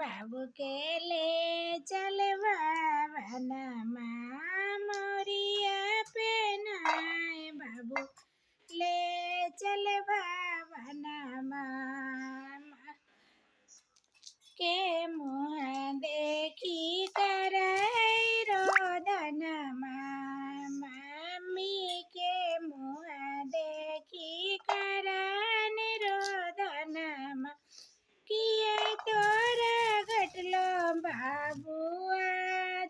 बाबू के ले चल बावनमा मोरिया पहनाए बाबू ले चल बावनमा के मुँह देखी कर रोदनमा मम्मी के मुँह देखी करन रोदनमा किए तोरा घटलो बाबुआ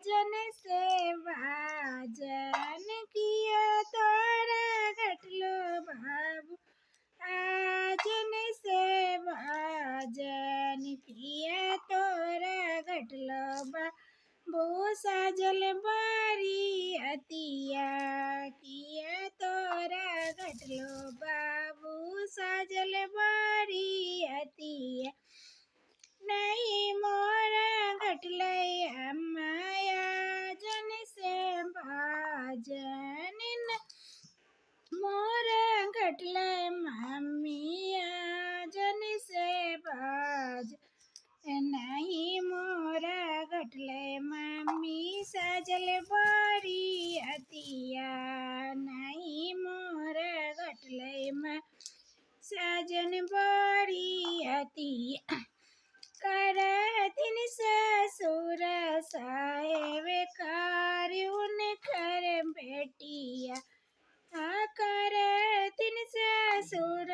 जन से बाजन किए तोरा घटलो बाबू आजन से बाजन किए तोरा घटलो बाबू साजल बारी अतिया किए तोरा घटलो बाबू साजल बारी अतिया नहीं मोरा घटलै अम्माया जन से बाजन मोरा घटलै मम्मिया जन से बाज नहीं मोरा घटलै मम्मी साजल बारी अतिया नहीं मोरा घटलै साजन बारी अतिया करथिन ससुर साहेब कार्य उनकर बेटिया करथिन ससुर